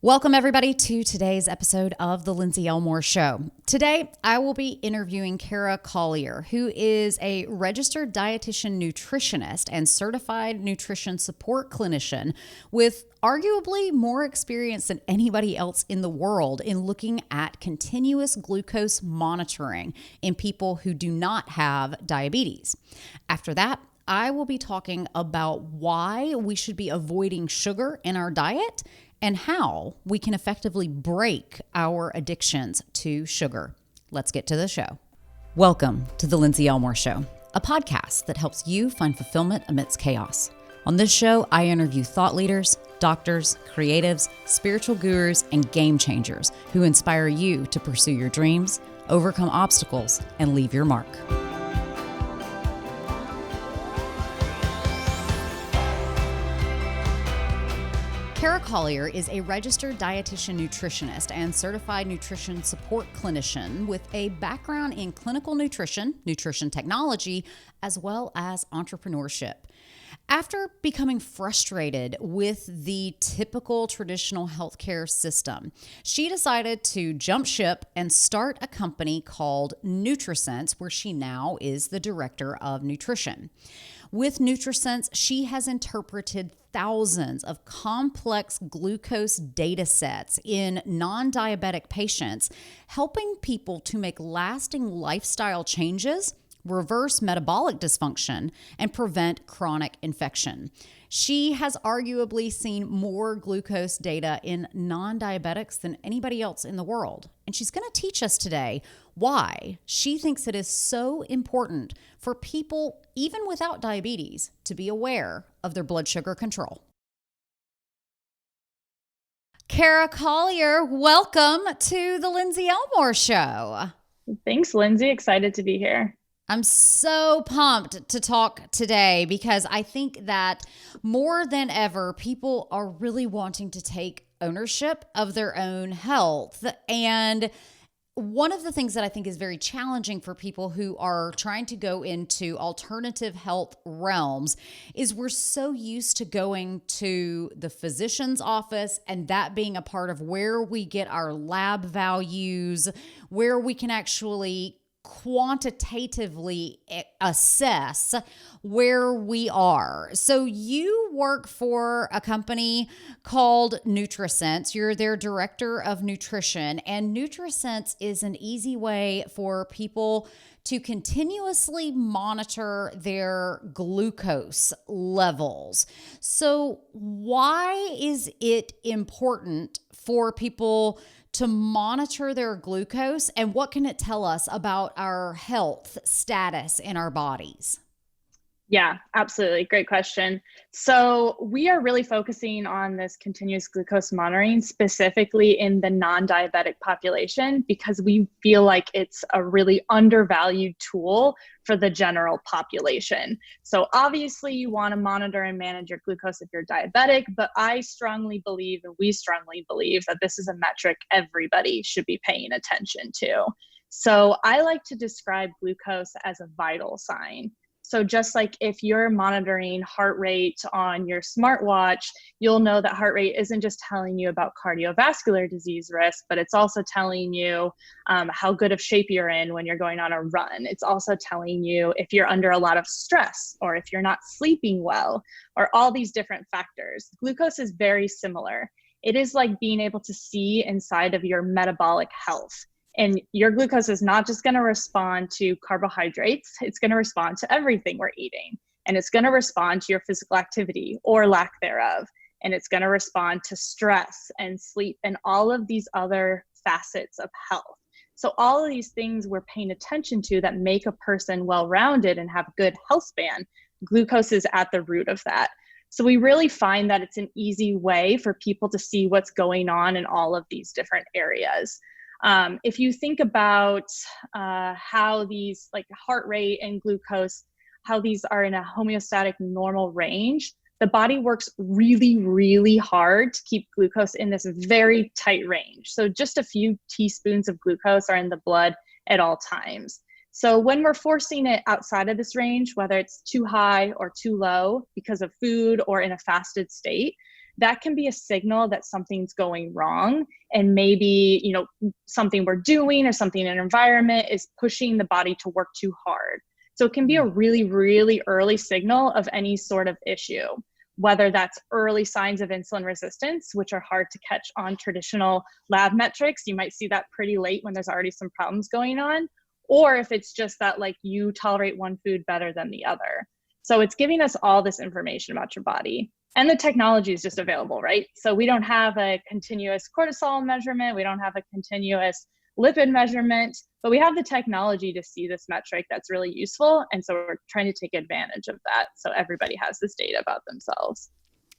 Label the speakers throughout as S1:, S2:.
S1: Welcome, everybody, to today's episode of The Lindsey Elmore Show. Today, I will be interviewing Kara Collier, who is a registered dietitian nutritionist and certified nutrition support clinician with arguably more experience than anybody else in the world in looking at continuous glucose monitoring in people who do not have diabetes. After that, I will be talking about why we should be avoiding sugar in our diet and how we can effectively break our addictions to sugar. Let's get to the show. Welcome to The Lindsey Elmore Show, a podcast that helps you find fulfillment amidst chaos. On this show, I interview thought leaders, doctors, creatives, spiritual gurus, and game changers who inspire you to pursue your dreams, overcome obstacles, and leave your mark. Kara Collier is a registered dietitian nutritionist and certified nutrition support clinician with a background in clinical nutrition, nutrition technology, as well as entrepreneurship. After becoming frustrated with the typical traditional healthcare system, she decided to jump ship and start a company called Nutrisense, where she now is the director of nutrition. With Nutrisense, she has interpreted thousands of complex glucose data sets in non-diabetic patients, helping people to make lasting lifestyle changes, reverse metabolic dysfunction, and prevent chronic infection. She has arguably seen more glucose data in non-diabetics than anybody else in the world. And she's going to teach us today why she thinks it is so important for people, even without diabetes, to be aware of their blood sugar control. Kara Collier, welcome to the Lindsey Elmore Show.
S2: Thanks, Lindsey. Excited to be here.
S1: I'm so pumped to talk today because I think that more than ever, people are really wanting to take ownership of their own health. And one of the things that I think is very challenging for people who are trying to go into alternative health realms is we're so used to going to the physician's office and that being a part of where we get our lab values, where we can actually quantitatively assess where we are. So you work for a company called Nutrisense. You're their director of nutrition, and Nutrisense is an easy way for people to continuously monitor their glucose levels. So why is it important for people to monitor their glucose, and what can it tell us about our health status in our bodies?
S2: Yeah, absolutely. Great question. So we are really focusing on this continuous glucose monitoring specifically in the non-diabetic population because we feel like it's a really undervalued tool for the general population. So obviously you want to monitor and manage your glucose if you're diabetic, but I strongly believe, and we strongly believe, that this is a metric everybody should be paying attention to. So I like to describe glucose as a vital sign. So just like if you're monitoring heart rate on your smartwatch, you'll know that heart rate isn't just telling you about cardiovascular disease risk, but it's also telling you how good of shape you're in when you're going on a run. It's also telling you if you're under a lot of stress or if you're not sleeping well, or all these different factors. Glucose is very similar. It is like being able to see inside of your metabolic health. And your glucose is not just going to respond to carbohydrates, it's going to respond to everything we're eating. And it's going to respond to your physical activity or lack thereof. And it's going to respond to stress and sleep and all of these other facets of health. So all of these things we're paying attention to that make a person well-rounded and have good health span, glucose is at the root of that. So we really find that it's an easy way for people to see what's going on in all of these different areas. If you think about how these, like heart rate and glucose, how these are in a homeostatic normal range, the body works really, really hard to keep glucose in this very tight range. So just a few teaspoons of glucose are in the blood at all times. So when we're forcing it outside of this range, whether it's too high or too low because of food or in a fasted state, that can be a signal that something's going wrong. And maybe, something we're doing or something in an environment is pushing the body to work too hard. So it can be a really, really early signal of any sort of issue, whether that's early signs of insulin resistance, which are hard to catch on traditional lab metrics. You might see that pretty late when there's already some problems going on, or if it's just that like you tolerate one food better than the other. So it's giving us all this information about your body. And the technology is just available, right? So we don't have a continuous cortisol measurement. We don't have a continuous lipid measurement, but we have the technology to see this metric that's really useful. And so we're trying to take advantage of that so everybody has this data about themselves.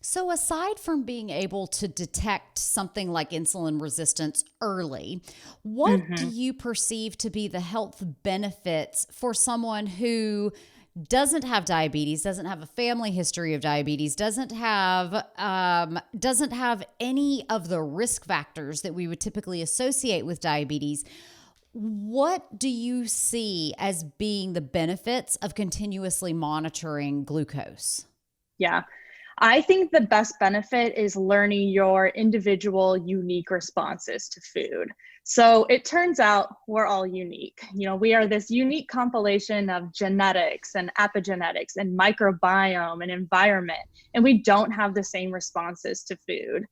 S1: So aside from being able to detect something like insulin resistance early, what do you perceive to be the health benefits for someone who doesn't have diabetes, doesn't have a family history of diabetes, doesn't have any of the risk factors that we would typically associate with diabetes? What do you see as being the benefits of continuously monitoring glucose?
S2: Yeah, I think the best benefit is learning your individual unique responses to food. So it turns out we're all unique. We are this unique compilation of genetics and epigenetics and microbiome and environment, and we don't have the same responses to food.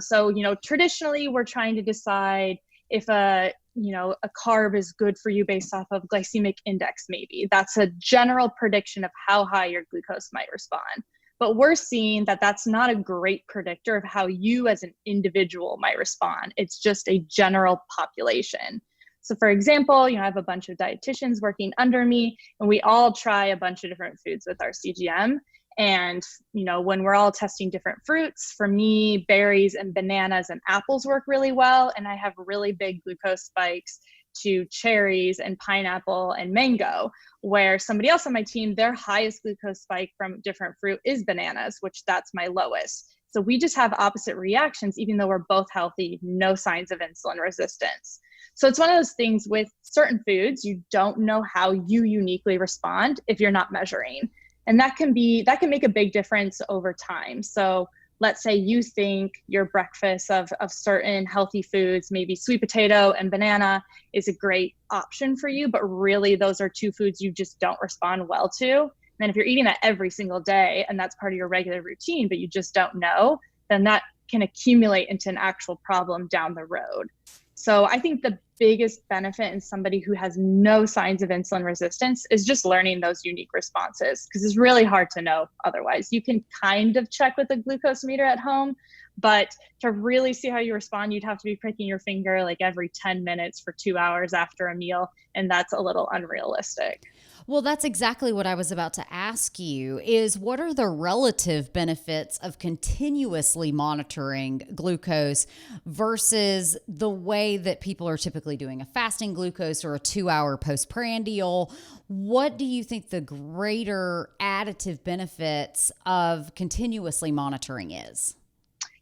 S2: So traditionally we're trying to decide if a carb is good for you based off of glycemic index, maybe. That's a general prediction of how high your glucose might respond. But we're seeing that that's not a great predictor of how you as an individual might respond. It's just a general population. So for example, I have a bunch of dietitians working under me, and we all try a bunch of different foods with our CGM. And, when we're all testing different fruits, for me, berries and bananas and apples work really well. And I have really big glucose spikes to cherries and pineapple and mango, where somebody else on my team, their highest glucose spike from different fruit is bananas, which that's my lowest. So we just have opposite reactions, even though we're both healthy, no signs of insulin resistance. So it's one of those things with certain foods, you don't know how you uniquely respond if you're not measuring. And that can make a big difference over time. So let's say you think your breakfast of certain healthy foods, maybe sweet potato and banana is a great option for you, but really those are two foods you just don't respond well to. And then if you're eating that every single day and that's part of your regular routine, but you just don't know, then that can accumulate into an actual problem down the road. So I think the biggest benefit in somebody who has no signs of insulin resistance is just learning those unique responses, because it's really hard to know otherwise. You can kind of check with a glucose meter at home, but to really see how you respond, you'd have to be pricking your finger like every 10 minutes for 2 hours after a meal, and that's a little unrealistic.
S1: Well, that's exactly what I was about to ask you, is what are the relative benefits of continuously monitoring glucose versus the way that people are typically doing a fasting glucose or a 2-hour postprandial? What do you think the greater additive benefits of continuously monitoring is?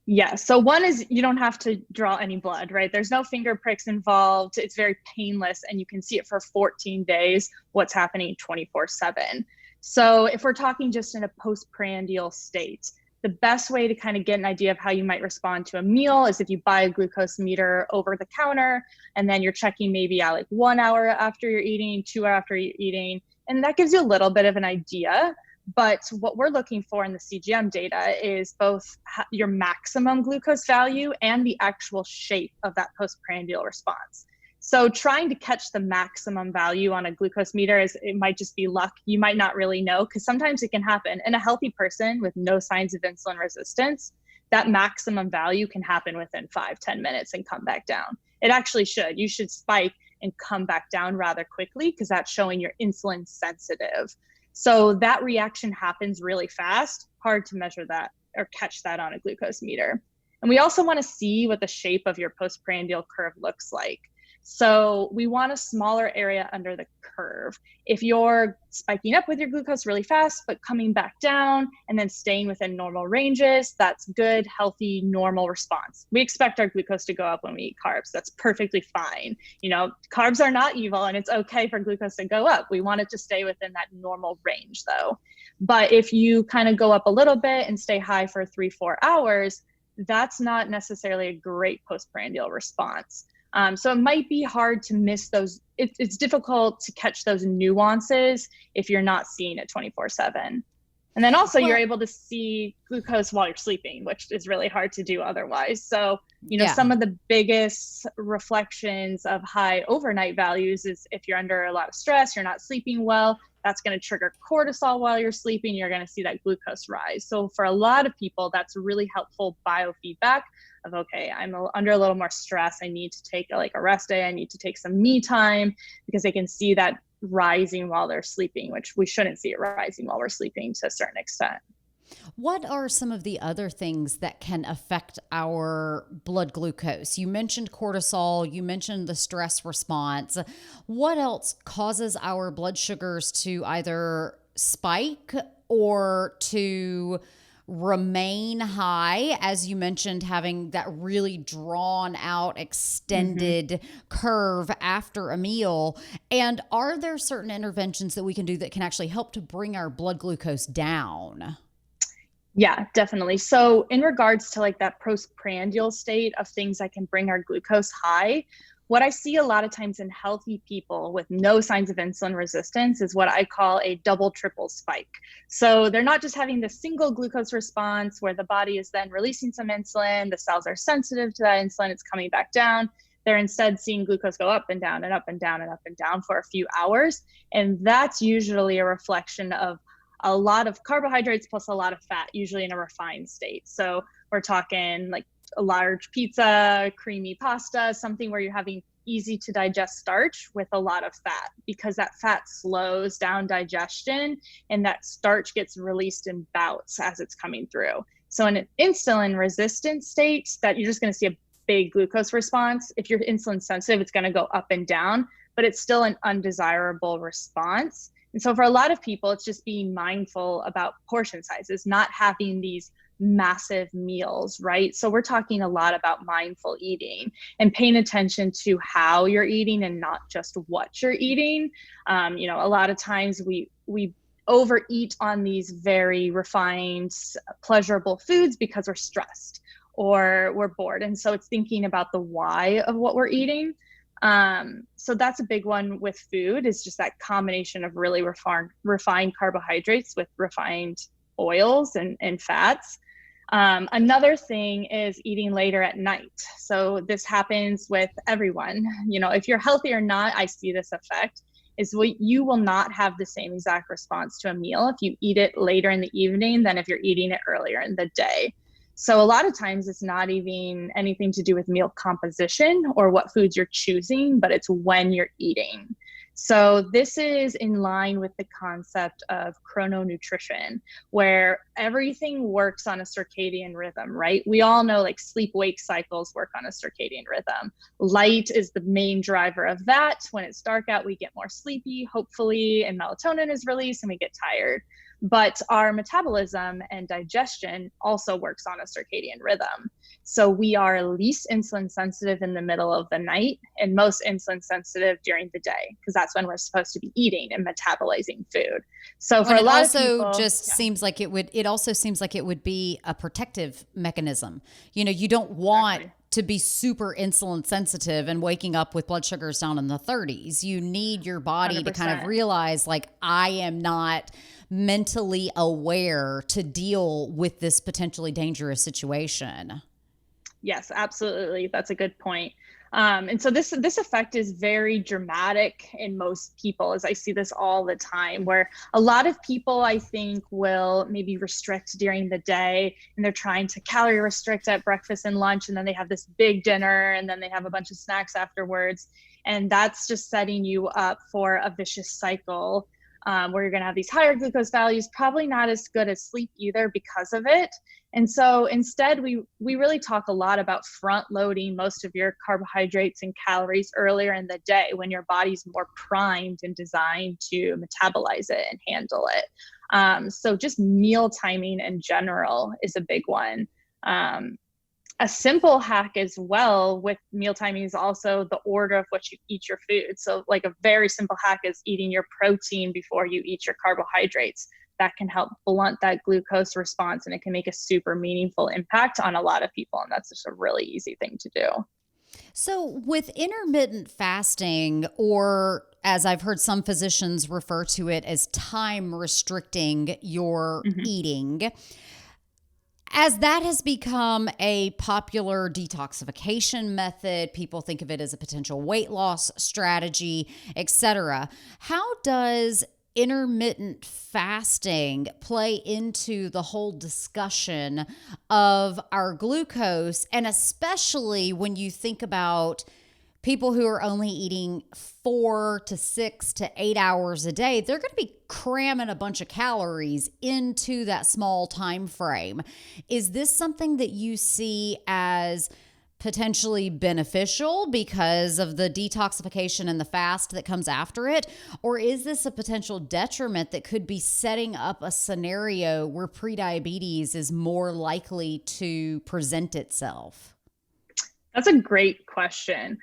S2: Yeah, so one is you don't have to draw any blood, right? There's no finger pricks involved. It's very painless, and you can see it for 14 days, what's happening 24/7. So if we're talking just in a postprandial state, the best way to kind of get an idea of how you might respond to a meal is if you buy a glucose meter over the counter, and then you're checking maybe at like 1 hour after you're eating, 2 hours after you're eating, and that gives you a little bit of an idea. But what we're looking for in the CGM data is both your maximum glucose value and the actual shape of that postprandial response. So trying to catch the maximum value on a glucose meter it might just be luck. You might not really know, because sometimes it can happen. In a healthy person with no signs of insulin resistance, that maximum value can happen within 5-10 minutes and come back down. It actually should. You should spike and come back down rather quickly, because that's showing you're insulin sensitive. So that reaction happens really fast, hard to measure that or catch that on a glucose meter. And we also want to see what the shape of your postprandial curve looks like. So we want a smaller area under the curve. If you're spiking up with your glucose really fast, but coming back down and then staying within normal ranges, that's good, healthy, normal response. We expect our glucose to go up when we eat carbs. That's perfectly fine. You know, carbs are not evil, and it's okay for glucose to go up. We want it to stay within that normal range though. But if you kind of go up a little bit and stay high for 3-4 hours, that's not necessarily a great postprandial response. So it might be hard to miss those. It's difficult to catch those nuances if you're not seeing it 24/7. And then also you're able to see glucose while you're sleeping, which is really hard to do otherwise. So, you know, some of the biggest reflections of high overnight values is if you're under a lot of stress, you're not sleeping well, that's going to trigger cortisol while you're sleeping. You're going to see that glucose rise. So for a lot of people, that's really helpful biofeedback of, okay, I'm under a little more stress. I need to take like a rest day. I need to take some me time, because they can see that rising while they're sleeping, which we shouldn't see it rising while we're sleeping to a certain extent.
S1: What are some of the other things that can affect our blood glucose? You mentioned cortisol, you mentioned the stress response. What else causes our blood sugars to either spike or to remain high, as you mentioned, having that really drawn out, extended curve after a meal? And are there certain interventions that we can do that can actually help to bring our blood glucose down?
S2: Yeah, definitely. So in regards to like that postprandial state of things that can bring our glucose high, what I see a lot of times in healthy people with no signs of insulin resistance is what I call a double, triple spike. So they're not just having the single glucose response where the body is then releasing some insulin, the cells are sensitive to that insulin, it's coming back down. They're instead seeing glucose go up and down and up and down and up and down for a few hours. And that's usually a reflection of a lot of carbohydrates plus a lot of fat, usually in a refined state. So we're talking like a large pizza, creamy pasta, something where you're having easy to digest starch with a lot of fat, because that fat slows down digestion and that starch gets released in bouts as it's coming through. So in an insulin resistant state, that you're just going to see a big glucose response. If you're insulin sensitive, it's going to go up and down, but it's still an undesirable response. And so for a lot of people, it's just being mindful about portion sizes, not having these massive meals, right? So we're talking a lot about mindful eating and paying attention to how you're eating and not just what you're eating. You know, a lot of times we overeat on these very refined, pleasurable foods because we're stressed or we're bored. And so it's thinking about the why of what we're eating. So that's a big one with food, is just that combination of really refined carbohydrates with refined oils and fats. Another thing is eating later at night. So this happens with everyone. You know, if you're healthy or not, I see this effect is you will not have the same exact response to a meal if you eat it later in the evening than if you're eating it earlier in the day. So a lot of times it's not even anything to do with meal composition or what foods you're choosing, but it's when you're eating. So this is in line with the concept of chrononutrition, where everything works on a circadian rhythm, right? We all know like sleep-wake cycles work on a circadian rhythm. Light is the main driver of that. When it's dark out, we get more sleepy, hopefully, and melatonin is released and we get tired. But our metabolism and digestion also works on a circadian rhythm. So we are least insulin sensitive in the middle of the night and most insulin sensitive during the day, because that's when we're supposed to be eating and metabolizing food. So for a lot of people,
S1: seems like it also seems like it would be a protective mechanism. You know, you don't want to be super insulin sensitive and waking up with blood sugars down in the 30s. You need your body 100%. To kind of realize like, I am not mentally aware to deal with this potentially dangerous situation.
S2: Yes, absolutely. That's a good point. And so this effect is very dramatic in most people, as I see this all the time, where a lot of people, I think, will maybe restrict during the day and they're trying to calorie restrict at breakfast and lunch, and then they have this big dinner and then they have a bunch of snacks afterwards. And that's just setting you up for a vicious cycle where you're going to have these higher glucose values, probably not as good as sleep either because of it. And so instead, we really talk a lot about front loading most of your carbohydrates and calories earlier in the day when your body's more primed and designed to metabolize it and handle it. So just meal timing in general is a big one. A simple hack as well with meal timing is also the order of what you eat your food. So like a very simple hack is eating your protein before you eat your carbohydrates. That can help blunt that glucose response, and it can make a super meaningful impact on a lot of people. And that's just a really easy thing to do.
S1: So with intermittent fasting, or as I've heard some physicians refer to it as time restricting your eating, as that has become a popular detoxification method, people think of it as a potential weight loss strategy, etc. How does intermittent fasting play into the whole discussion of our glucose? And especially when you think about people who are only eating 4 to 6 to 8 hours a day, they're going to be cramming a bunch of calories into that small time frame. Is this something that you see as potentially beneficial because of the detoxification and the fast that comes after it? Or is this a potential detriment that could be setting up a scenario where prediabetes is more likely to present itself?
S2: That's a great question.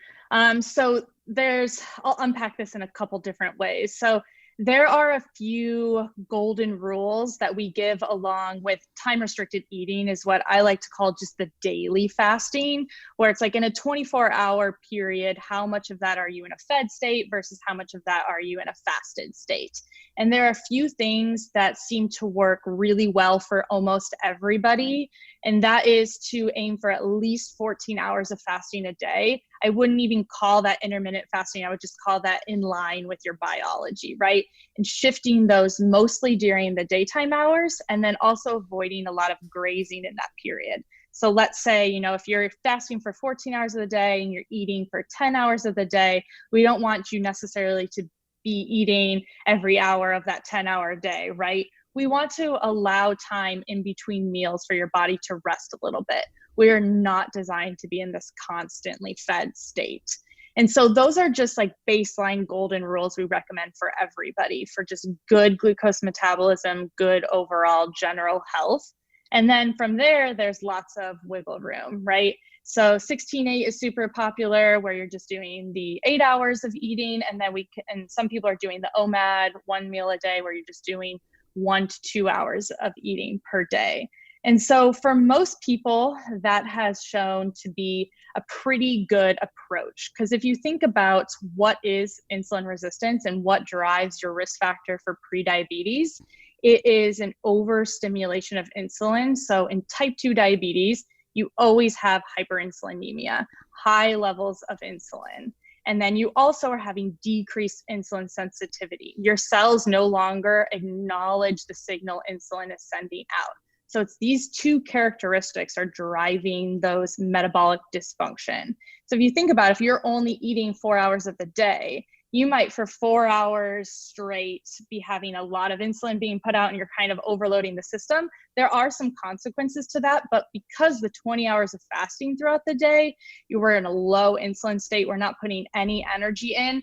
S2: So I'll unpack this in a couple different ways. So there are a few golden rules that we give along with time restricted eating, is what I like to call just the daily fasting, where it's like in a 24-hour period, how much of that are you in a fed state versus how much of that are you in a fasted state? And there are a few things that seem to work really well for almost everybody. And that is to aim for at least 14 hours of fasting a day. I wouldn't even call that intermittent fasting. I would just call that in line with your biology, right? And shifting those mostly during the daytime hours, and then also avoiding a lot of grazing in that period. So let's say, if you're fasting for 14 hours of the day and you're eating for 10 hours of the day, we don't want you necessarily to be eating every hour of that 10-hour day, right? We want to allow time in between meals for your body to rest a little bit. We are not designed to be in this constantly fed state. And so those are just like baseline golden rules we recommend for everybody for just good glucose metabolism, good overall general health. And then from there, there's lots of wiggle room, right? So 16-8 is super popular, where you're just doing the 8 hours of eating. And then and some people are doing the OMAD, 1 meal a day, where you're just doing 1 to 2 hours of eating per day. And so for most people, that has shown to be a pretty good approach. Because if you think about what is insulin resistance and what drives your risk factor for prediabetes, it is an overstimulation of insulin. So in type 2 diabetes, you always have hyperinsulinemia, high levels of insulin. And then you also are having decreased insulin sensitivity. Your cells no longer acknowledge the signal insulin is sending out. So it's these two characteristics are driving those metabolic dysfunction. So if you think about it, if you're only eating 4 hours of the day, you might for 4 hours straight be having a lot of insulin being put out and you're kind of overloading the system. There are some consequences to that, but because the 20 hours of fasting throughout the day, you were in a low insulin state, we're not putting any energy in.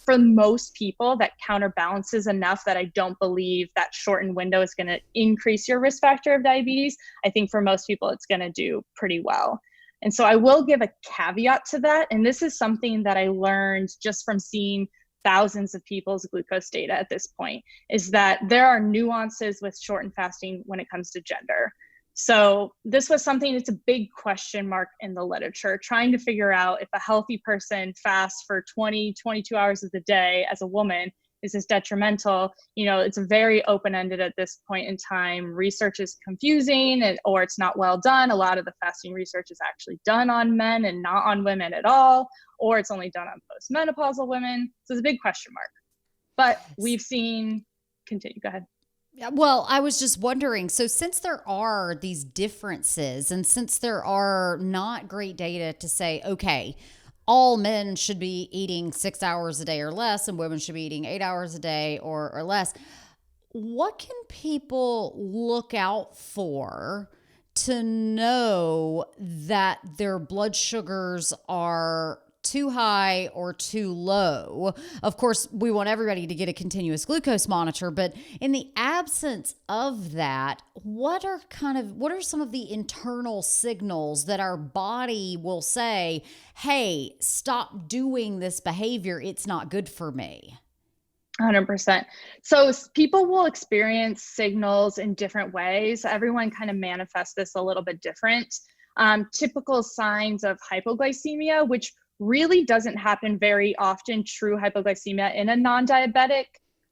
S2: For most people, that counterbalances enough that I don't believe that shortened window is going to increase your risk factor of diabetes. I think for most people, it's going to do pretty well. And so I will give a caveat to that. And this is something that I learned just from seeing thousands of people's glucose data at this point, is that there are nuances with shortened fasting when it comes to gender. So this was something that's a big question mark in the literature, trying to figure out if a healthy person fasts for 20, 22 hours of the day as a woman, is this detrimental? It's very open-ended at this point in time. Research is confusing or it's not well done. A lot of the fasting research is actually done on men and not on women at all, or it's only done on postmenopausal women. So it's a big question mark. But we've seen, continue, go ahead.
S1: Well, I was just wondering, so since there are these differences and since there are not great data to say, okay, all men should be eating 6 hours a day or less and women should be eating 8 hours a day or less, what can people look out for to know that their blood sugars are too high or too low? Of course, we want everybody to get a continuous glucose monitor, but in the absence of that, what are some of the internal signals that our body will say, hey, stop doing this behavior, it's not good for me?
S2: 100%. So people will experience signals in different ways. Everyone kind of manifests this a little bit different. Typical signs of hypoglycemia, which really doesn't happen very often, true hypoglycemia in a non-diabetic.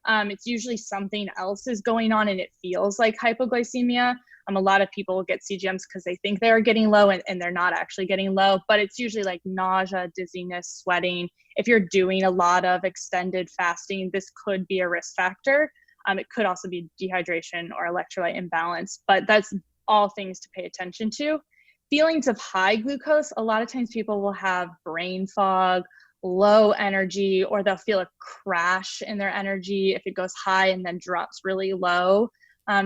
S2: It's usually something else is going on and it feels like hypoglycemia. A lot of people get CGMs because they think they're getting low and they're not actually getting low, but it's usually like nausea, dizziness, sweating. If you're doing a lot of extended fasting, this could be a risk factor. It could also be dehydration or electrolyte imbalance, but that's all things to pay attention to. Feelings of high glucose, a lot of times people will have brain fog, low energy, or they'll feel a crash in their energy if it goes high and then drops really low.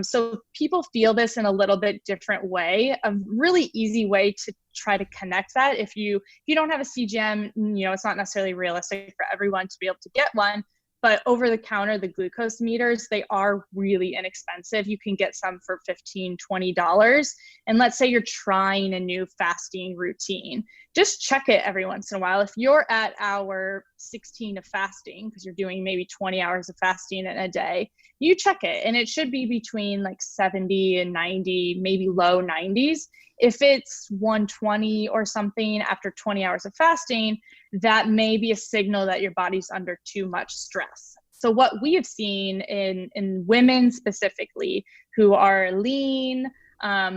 S2: So people feel this in a little bit different way. A really easy way to try to connect that, if you don't have a CGM, it's not necessarily realistic for everyone to be able to get one, but over the counter, the glucose meters, they are really inexpensive. You can get some for $15, $20. And let's say you're trying a new fasting routine. Just check it every once in a while. If you're at hour 16 of fasting, because you're doing maybe 20 hours of fasting in a day, you check it. And it should be between like 70 and 90, maybe low 90s. If it's 120 or something after 20 hours of fasting, that may be a signal that your body's under too much stress. So what we have seen in women specifically who are lean,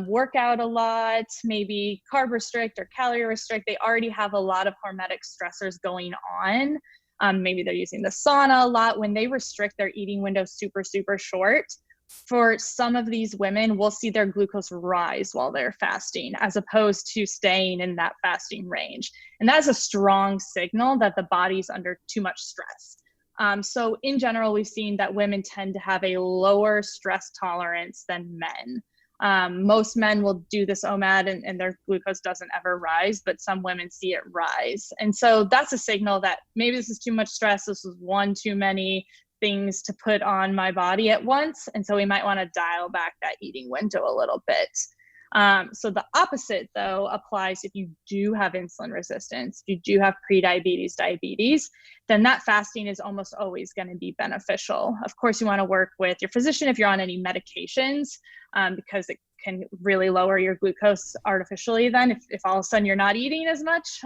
S2: work out a lot, maybe carb restrict or calorie restrict, they already have a lot of hormetic stressors going on. Maybe they're using the sauna a lot. When they restrict their eating window super, super short, for some of these women, we'll see their glucose rise while they're fasting, as opposed to staying in that fasting range. And that's a strong signal that the body's under too much stress. So in general, we've seen that women tend to have a lower stress tolerance than men. Most men will do this OMAD and their glucose doesn't ever rise, but some women see it rise. And so that's a signal that maybe this is too much stress. This is one too many things to put on my body at once. And so we might want to dial back that eating window a little bit. So the opposite though applies if you do have insulin resistance, if you do have prediabetes, diabetes, then that fasting is almost always going to be beneficial. Of course, you want to work with your physician if you're on any medications, because it can really lower your glucose artificially then if all of a sudden you're not eating as much.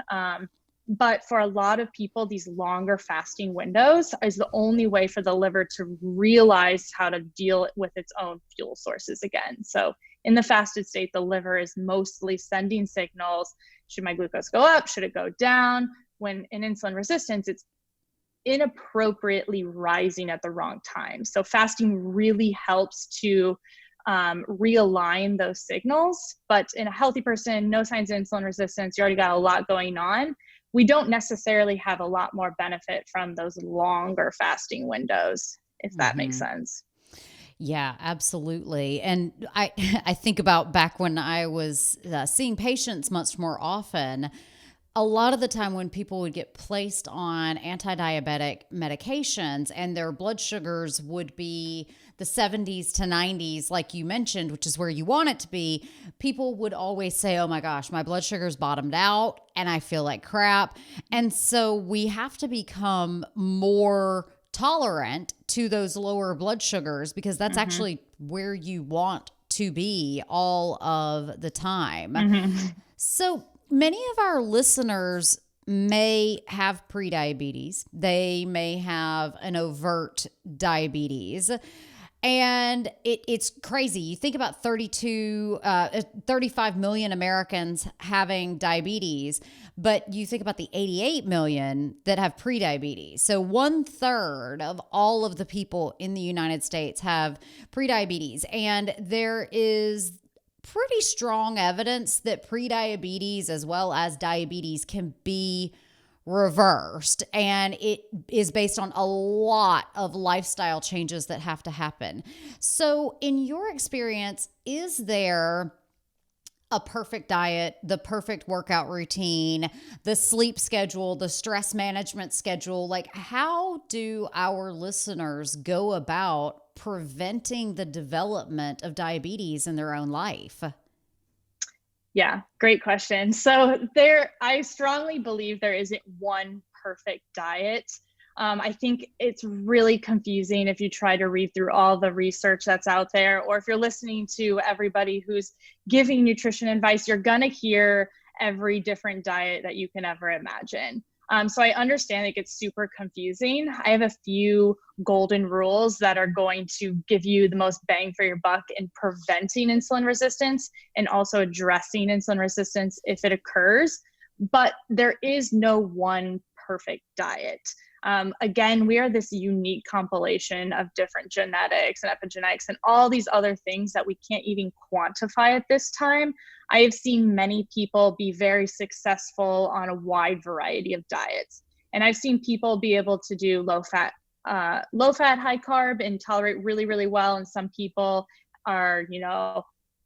S2: But for a lot of people, these longer fasting windows is the only way for the liver to realize how to deal with its own fuel sources again. So in the fasted state, the liver is mostly sending signals. Should my glucose go up? Should it go down? When in insulin resistance, it's inappropriately rising at the wrong time. So fasting really helps to realign those signals. But in a healthy person, no signs of insulin resistance, you already got a lot going on. We don't necessarily have a lot more benefit from those longer fasting windows, if that makes sense.
S1: Yeah, absolutely. And I think about back when I was seeing patients much more often, a lot of the time when people would get placed on anti-diabetic medications and their blood sugars would be the 70s to 90s, like you mentioned, which is where you want it to be, people would always say, oh my gosh, my blood sugar's bottomed out and I feel like crap. And so we have to become more tolerant to those lower blood sugars because that's actually where you want to be all of the time. So many of our listeners may have prediabetes. They may have an overt diabetes. And it's crazy. You think about 35 million Americans having diabetes, but you think about the 88 million that have prediabetes. So 1/3 of all of the people in the United States have prediabetes. And there is pretty strong evidence that prediabetes as well as diabetes can be reversed, and it is based on a lot of lifestyle changes that have to happen. So in your experience, is there a perfect diet, the perfect workout routine, the sleep schedule, the stress management schedule. Like, how do our listeners go about preventing the development of diabetes in their own life?
S2: Yeah, great question. I strongly believe there isn't one perfect diet. I think it's really confusing if you try to read through all the research that's out there, or if you're listening to everybody who's giving nutrition advice, you're going to hear every different diet that you can ever imagine. So I understand it gets super confusing. I have a few golden rules that are going to give you the most bang for your buck in preventing insulin resistance and also addressing insulin resistance if it occurs. But there is no one perfect diet. Again, we are this unique compilation of different genetics and epigenetics and all these other things that we can't even quantify at this time. I have seen many people be very successful on a wide variety of diets. And I've seen people be able to do low fat, high carb and tolerate really, really well. And some people are,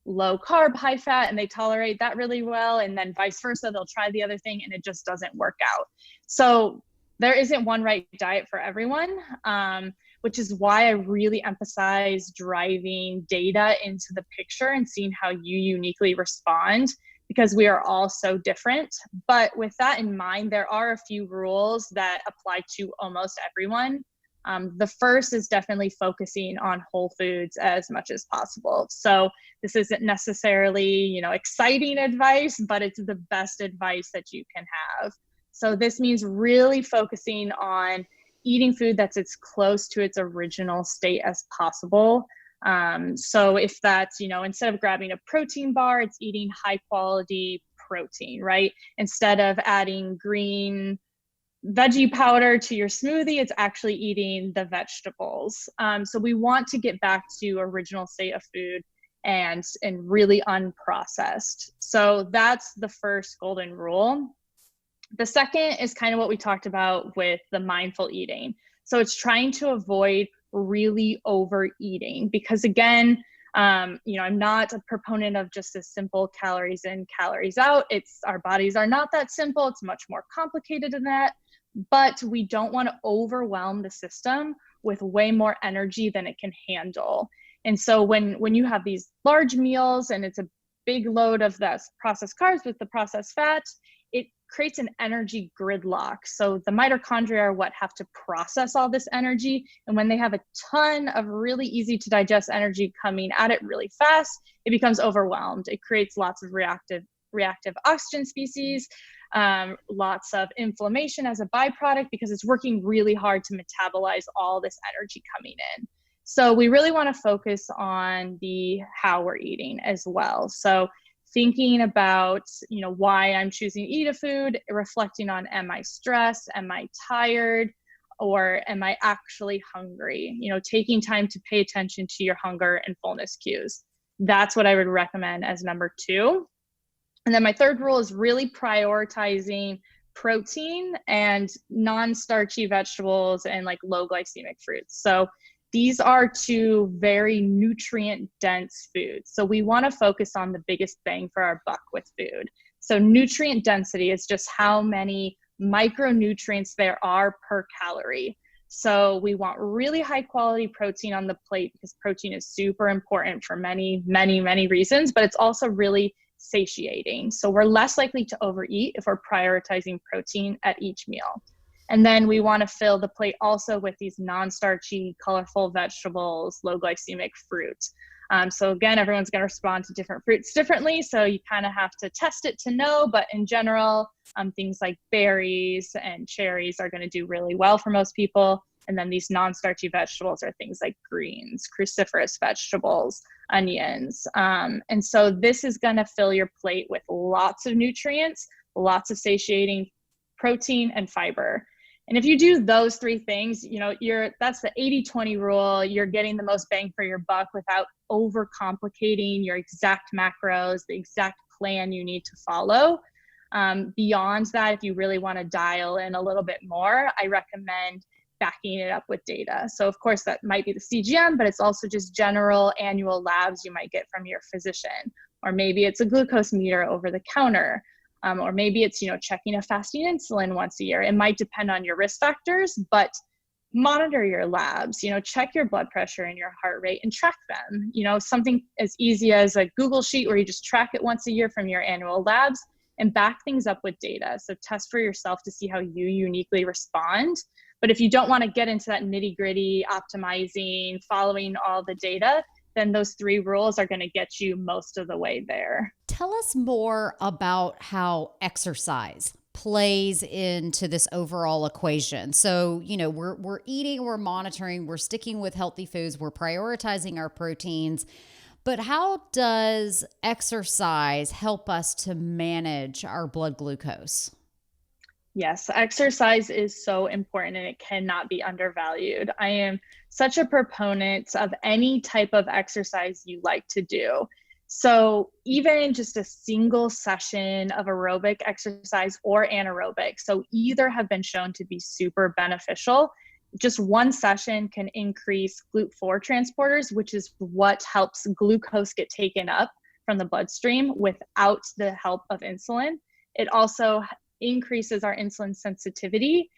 S2: low carb, high fat, and they tolerate that really well. And then vice versa, they'll try the other thing and it just doesn't work out. So there isn't one right diet for everyone, which is why I really emphasize driving data into the picture and seeing how you uniquely respond, because we are all so different. But with that in mind, there are a few rules that apply to almost everyone. The first is definitely focusing on whole foods as much as possible. So this isn't necessarily, exciting advice, but it's the best advice that you can have. So this means really focusing on eating food that's as close to its original state as possible. So if that's, instead of grabbing a protein bar, it's eating high quality protein, right? Instead of adding green veggie powder to your smoothie, it's actually eating the vegetables. So we want to get back to original state of food and really unprocessed. So that's the first golden rule. The second is kind of what we talked about with the mindful eating. So it's trying to avoid really overeating, because again, I'm not a proponent of just a simple calories in, calories out. Our bodies are not that simple. It's much more complicated than that, but we don't want to overwhelm the system with way more energy than it can handle. And so when you have these large meals and it's a big load of the processed carbs with the processed fats, it creates an energy gridlock. So the mitochondria are what have to process all this energy. And when they have a ton of really easy to digest energy coming at it really fast, it becomes overwhelmed. It creates lots of reactive oxygen species, lots of inflammation as a byproduct, because it's working really hard to metabolize all this energy coming in. So we really want to focus on the how we're eating as well. So thinking about, why I'm choosing to eat a food, reflecting on, am I stressed? Am I tired? Or am I actually hungry? Taking time to pay attention to your hunger and fullness cues. That's what I would recommend as number 2. And then my third rule is really prioritizing protein and non-starchy vegetables and like low glycemic fruits. So these are 2 very nutrient dense foods. So we want to focus on the biggest bang for our buck with food. So nutrient density is just how many micronutrients there are per calorie. So we want really high quality protein on the plate, because protein is super important for many, many, many reasons, but it's also really satiating. So we're less likely to overeat if we're prioritizing protein at each meal. And then we want to fill the plate also with these non-starchy, colorful vegetables, low glycemic fruit. So again, everyone's going to respond to different fruits differently. So you kind of have to test it to know, but in general, things like berries and cherries are going to do really well for most people. And then these non-starchy vegetables are things like greens, cruciferous vegetables, onions. And so this is going to fill your plate with lots of nutrients, lots of satiating protein and fiber. And if you do those 3 things, that's the 80-20 rule. You're getting the most bang for your buck without overcomplicating your exact macros, the exact plan you need to follow. Beyond that, if you really want to dial in a little bit more, I recommend backing it up with data. So of course that might be the CGM, but it's also just general annual labs you might get from your physician. or maybe it's a glucose meter over the counter, or maybe it's, checking a fasting insulin once a year. It might depend on your risk factors, but monitor your labs, check your blood pressure and your heart rate and track them. Something as easy as a Google sheet where you just track it once a year from your annual labs and back things up with data. So test for yourself to see how you uniquely respond. But if you don't want to get into that nitty gritty optimizing, following all the data, then those 3 rules are going to get you most of the way there.
S1: Tell us more about how exercise plays into this overall equation. So, we're eating, we're monitoring, we're sticking with healthy foods, we're prioritizing our proteins. But how does exercise help us to manage our blood glucose?
S2: Yes, exercise is so important and it cannot be undervalued. I am such a proponent of any type of exercise you like to do. So even just a single session of aerobic exercise or anaerobic, so either have been shown to be super beneficial. Just one session can increase GLUT4 transporters, which is what helps glucose get taken up from the bloodstream without the help of insulin. It also increases our insulin sensitivity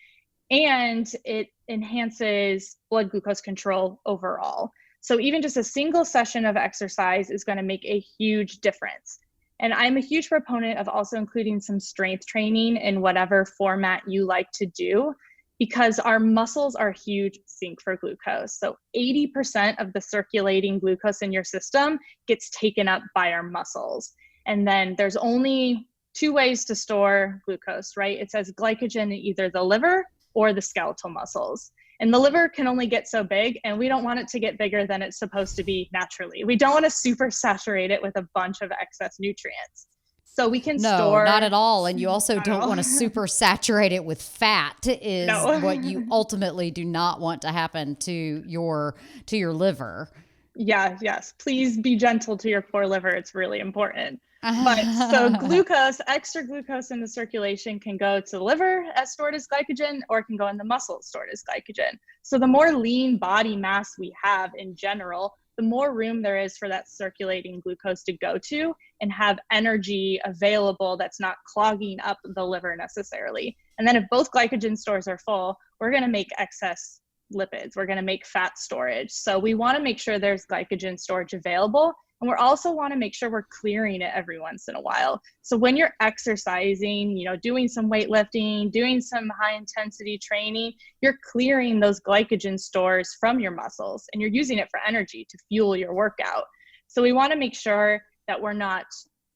S2: and it enhances blood glucose control overall. So even just a single session of exercise is going to make a huge difference. And I'm a huge proponent of also including some strength training in whatever format you like to do, because our muscles are a huge sink for glucose. So 80% of the circulating glucose in your system gets taken up by our muscles. And then there's only 2 ways to store glucose, right? It says glycogen in either the liver or the skeletal muscles. And the liver can only get so big, and we don't want it to get bigger than it's supposed to be naturally. We don't want to super saturate it with a bunch of excess nutrients. So we can store.
S1: No, not at all. And you also don't want to super saturate it with fat is what you ultimately do not want to happen to your liver.
S2: Yeah, yes. Please be gentle to your poor liver. It's really important. But so glucose, extra glucose in the circulation can go to the liver as stored as glycogen, or it can go in the muscles stored as glycogen. So the more lean body mass we have in general, the more room there is for that circulating glucose to go to and have energy available that's not clogging up the liver necessarily. And then if both glycogen stores are full, we're going to make excess lipids. We're going to make fat storage. So we want to make sure there's glycogen storage available. And we also want to make sure we're clearing it every once in a while. So when you're exercising, doing some weightlifting, doing some high intensity training, you're clearing those glycogen stores from your muscles and you're using it for energy to fuel your workout. So we want to make sure that we're not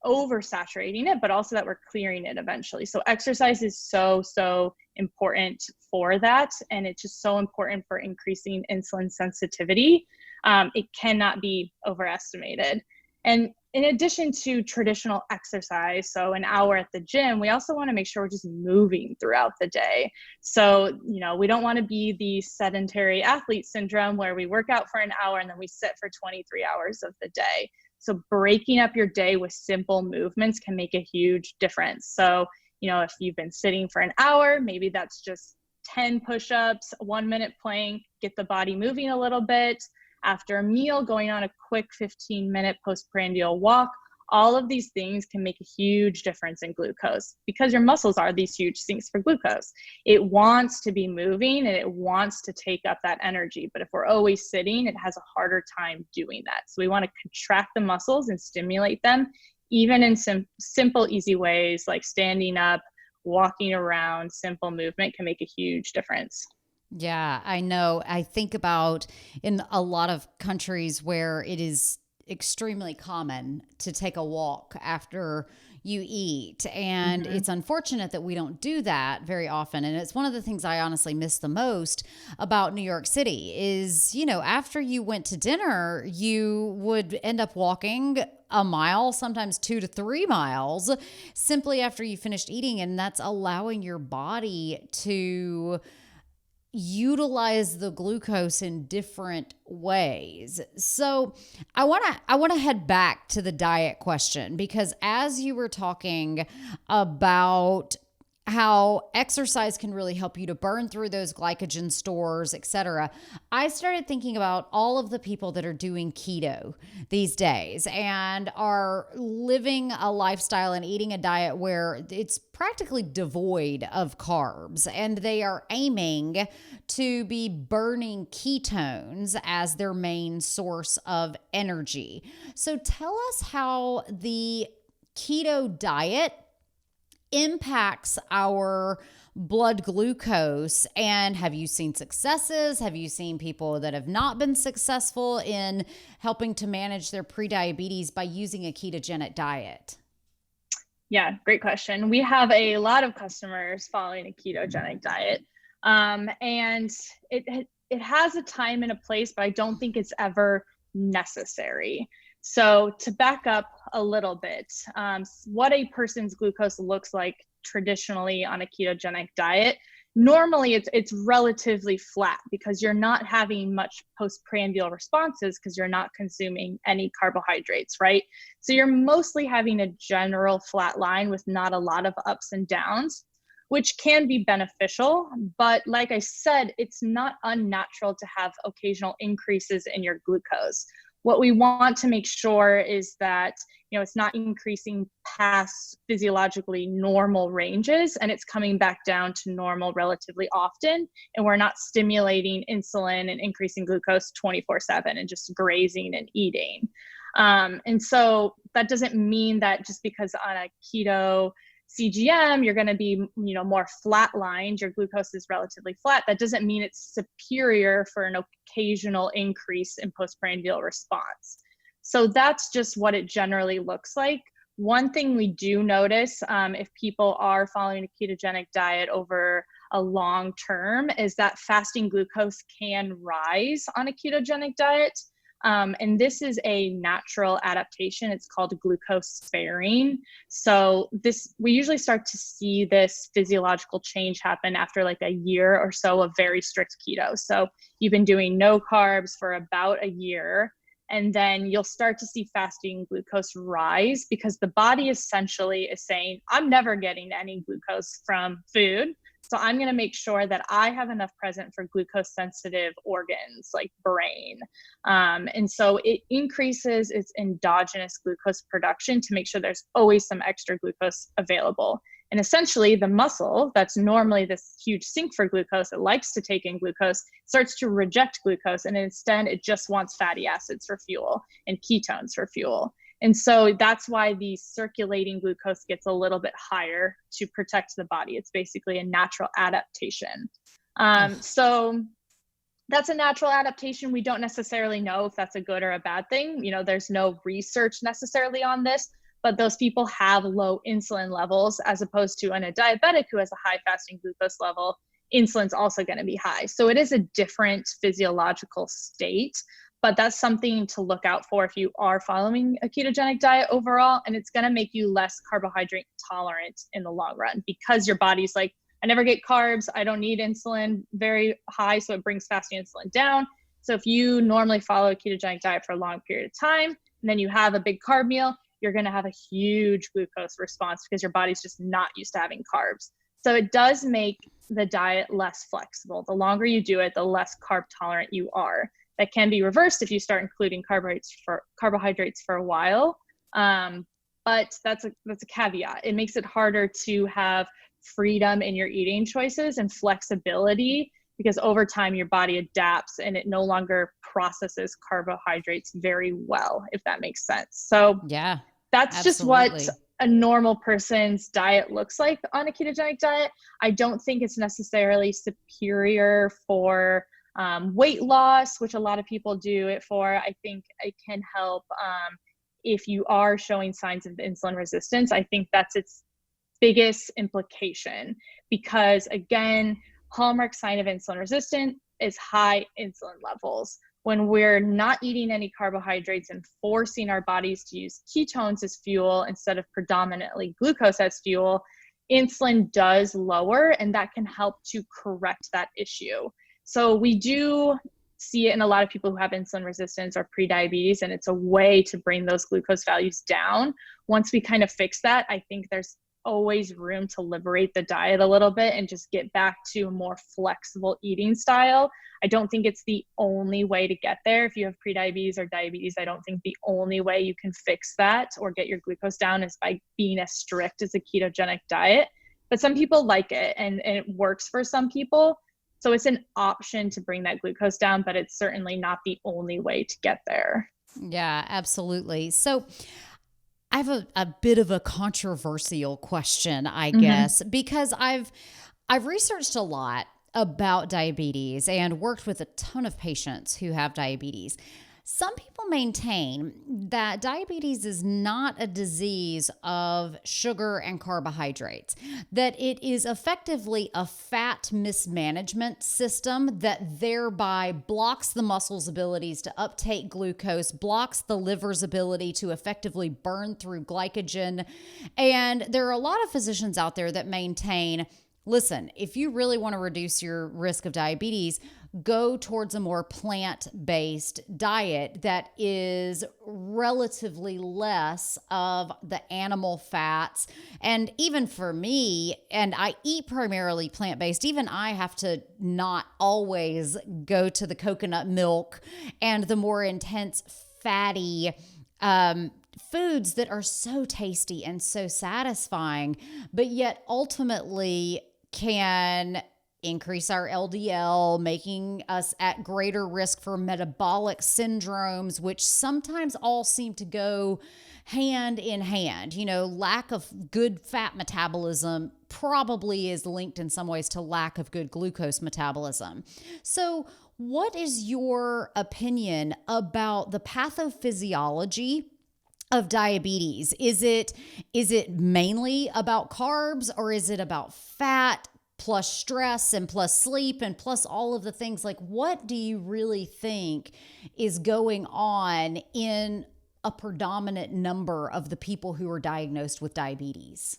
S2: oversaturating it, but also that we're clearing it eventually. So exercise is so important for that. And it's just so important for increasing insulin sensitivity. It cannot be overestimated. And in addition to traditional exercise, so an hour at the gym, we also want to make sure we're just moving throughout the day. So, we don't want to be the sedentary athlete syndrome where we work out for an hour and then we sit for 23 hours of the day. So breaking up your day with simple movements can make a huge difference. So, if you've been sitting for an hour, maybe that's just 10 push-ups, 1 minute plank, get the body moving a little bit. After a meal, going on a quick 15-minute postprandial walk. All of these things can make a huge difference in glucose because your muscles are these huge sinks for glucose. It wants to be moving and it wants to take up that energy. But if we're always sitting, it has a harder time doing that. So we want to contract the muscles and stimulate them, even in some simple, easy ways like standing up, walking around. Simple movement can make a huge difference.
S1: Yeah, I know. I think about in a lot of countries where it is extremely common to take a walk after you eat. And it's unfortunate that we don't do that very often. And it's one of the things I honestly miss the most about New York City is, after you went to dinner, you would end up walking a mile, sometimes 2 to 3 miles, simply after you finished eating. And that's allowing your body to utilize the glucose in different ways. So I want to head back to the diet question, because as you were talking about how exercise can really help you to burn through those glycogen stores, etc. I started thinking about all of the people that are doing keto these days and are living a lifestyle and eating a diet where it's practically devoid of carbs, and they are aiming to be burning ketones as their main source of energy. So tell us how the keto diet impacts our blood glucose, and have you seen successes? Have you seen people that have not been successful in helping to manage their prediabetes by using a ketogenic diet?
S2: Yeah, great question. We have a lot of customers following a ketogenic diet, and it has a time and a place, but I don't think it's ever necessary. So to back up a little bit, what a person's glucose looks like traditionally on a ketogenic diet, normally it's relatively flat because you're not having much postprandial responses because you're not consuming any carbohydrates, right? So you're mostly having a general flat line with not a lot of ups and downs, which can be beneficial. But like I said, it's not unnatural to have occasional increases in your glucose. What we want to make sure is that, it's not increasing past physiologically normal ranges, and it's coming back down to normal relatively often, and we're not stimulating insulin and increasing glucose 24/7 and just grazing and eating. And so that doesn't mean that just because on a keto CGM, you're going to be, more flatlined, your glucose is relatively flat. That doesn't mean it's superior for an occasional increase in postprandial response. So that's just what it generally looks like. One thing we do notice if people are following a ketogenic diet over a long term is that fasting glucose can rise on a ketogenic diet. And this is a natural adaptation. It's called glucose sparing. So we usually start to see this physiological change happen after like a year or so of very strict keto. So you've been doing no carbs for about a year, and then you'll start to see fasting glucose rise because the body essentially is saying, I'm never getting any glucose from food. So I'm going to make sure that I have enough present for glucose sensitive organs like brain. And so it increases its endogenous glucose production to make sure there's always some extra glucose available. And essentially the muscle that's normally this huge sink for glucose, it likes to take in glucose, starts to reject glucose, and instead it just wants fatty acids for fuel and ketones for fuel. And so that's why the circulating glucose gets a little bit higher to protect the body. It's basically a natural adaptation. So that's a natural adaptation. We don't necessarily know if that's a good or a bad thing. There's no research necessarily on this, but those people have low insulin levels as opposed to a diabetic who has a high fasting glucose level. Insulin's also going to be high. So it is a different physiological state. But that's something to look out for if you are following a ketogenic diet overall, and it's going to make you less carbohydrate tolerant in the long run because your body's like, I never get carbs, I don't need insulin very high, so it brings fasting insulin down. So if you normally follow a ketogenic diet for a long period of time, and then you have a big carb meal, you're going to have a huge glucose response because your body's just not used to having carbs. So it does make the diet less flexible. The longer you do it, the less carb tolerant you are. That can be reversed if you start including carbohydrates for a while. But that's a caveat. It makes it harder to have freedom in your eating choices and flexibility because over time your body adapts and it no longer processes carbohydrates very well, if that makes sense. So yeah, that's absolutely just what a normal person's diet looks like on a ketogenic diet. I don't think it's necessarily superior for weight loss, which a lot of people do it for. I think it can help if you are showing signs of insulin resistance. I think that's its biggest implication because, again, hallmark sign of insulin resistant is high insulin levels. When we're not eating any carbohydrates and forcing our bodies to use ketones as fuel instead of predominantly glucose as fuel, insulin does lower, and that can help to correct that issue. So we do see it in a lot of people who have insulin resistance or prediabetes, and it's a way to bring those glucose values down. Once we kind of fix that, I think there's always room to liberate the diet a little bit and just get back to a more flexible eating style. I don't think it's the only way to get there. If you have prediabetes or diabetes, I don't think the only way you can fix that or get your glucose down is by being as strict as a ketogenic diet. But some people like it, and it works for some people. So it's an option to bring that glucose down, but it's certainly not the only way to get there.
S1: Yeah, absolutely. So I have a bit of a controversial question, I guess, because I've researched a lot about diabetes and worked with a ton of patients who have diabetes. Some people maintain that diabetes is not a disease of sugar and carbohydrates, that it is effectively a fat mismanagement system that thereby blocks the muscle's abilities to uptake glucose, blocks the liver's ability to effectively burn through glycogen. And there are a lot of physicians out there that maintain, listen, if you really want to reduce your risk of diabetes, go towards a more plant-based diet that is relatively less of the animal fats. And even for me, and I eat primarily plant-based, even I have to not always go to the coconut milk and the more intense fatty foods that are so tasty and so satisfying, but yet ultimately can increase our LDL, making us at greater risk for metabolic syndromes, which sometimes all seem to go hand in hand. You know, lack of good fat metabolism probably is linked in some ways to lack of good glucose metabolism. So what is your opinion about the pathophysiology of diabetes? Is it mainly about carbs, or is it about fat plus stress and plus sleep and plus all of the things? Like, what do you really think is going on in a predominant number of the people who are diagnosed with diabetes?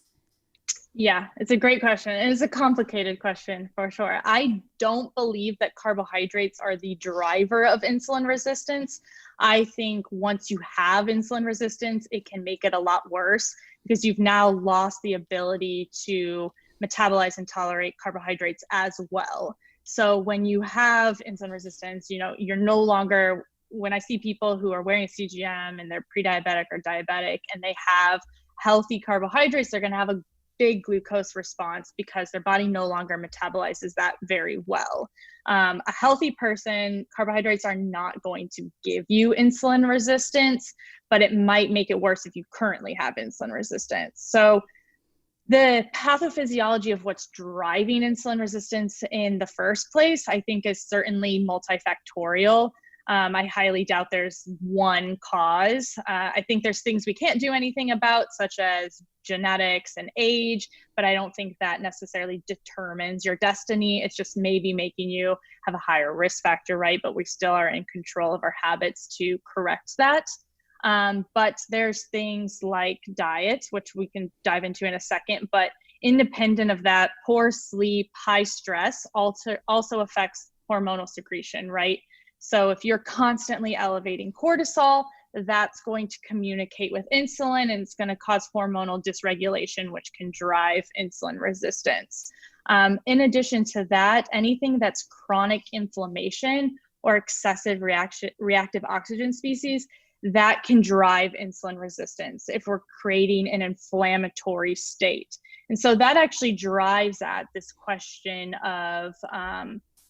S2: Yeah, it's a great question. And it's a complicated question for sure. I don't believe that carbohydrates are the driver of insulin resistance. I think once you have insulin resistance, it can make it a lot worse because you've now lost the ability to metabolize and tolerate carbohydrates as well. So when you have insulin resistance, you know, you're no longer, when I see people who are wearing a CGM and they're pre-diabetic or diabetic and they have healthy carbohydrates, they're going to have a big glucose response because their body no longer metabolizes that very well. A healthy person, carbohydrates are not going to give you insulin resistance, but it might make it worse if you currently have insulin resistance. So the pathophysiology of what's driving insulin resistance in the first place, I think, is certainly multifactorial. I highly doubt there's one cause. I think there's things we can't do anything about, such as genetics and age, but I don't think that necessarily determines your destiny. It's just maybe making you have a higher risk factor, right? But we still are in control of our habits to correct that. But there's things like diet, which we can dive into in a second, but independent of that, poor sleep, high stress also affects hormonal secretion, right? So if you're constantly elevating cortisol, that's going to communicate with insulin and it's going to cause hormonal dysregulation, which can drive insulin resistance. In addition to that, anything that's chronic inflammation or excessive reactive oxygen species, that can drive insulin resistance if we're creating an inflammatory state. And so that actually drives at this question of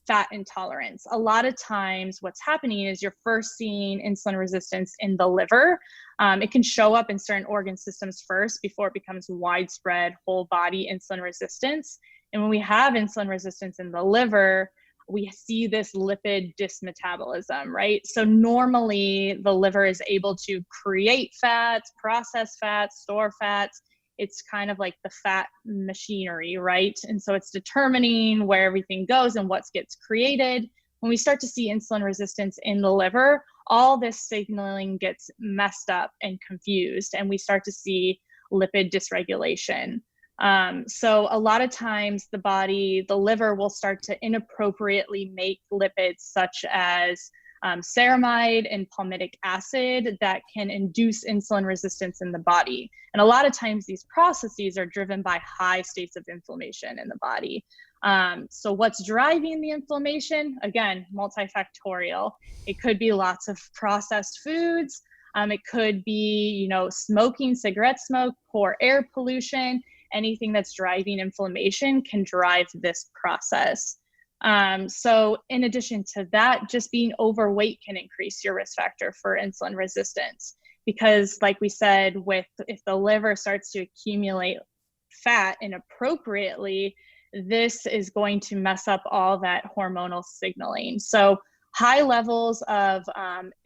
S2: fat intolerance. A lot of times what's happening is you're first seeing insulin resistance in the liver. It can show up in certain organ systems first before it becomes widespread whole body insulin resistance. And when we have insulin resistance in the liver, we see this lipid dysmetabolism, right? So normally the liver is able to create fats, process fats, store fats. It's kind of like the fat machinery, right? And so it's determining where everything goes and what gets created. When we start to see insulin resistance in the liver, all this signaling gets messed up and confused, and we start to see lipid dysregulation. So a lot of times the liver will start to inappropriately make lipids such as ceramide and palmitic acid that can induce insulin resistance in the body. And a lot of times these processes are driven by high states of inflammation in the body. So what's driving the inflammation? Again, multifactorial. It could be lots of processed foods. It could be, smoking, cigarette smoke, poor air pollution. Anything that's driving inflammation can drive this process. So in addition to that, just being overweight can increase your risk factor for insulin resistance, because like we said, if the liver starts to accumulate fat inappropriately, this is going to mess up all that hormonal signaling. So high levels of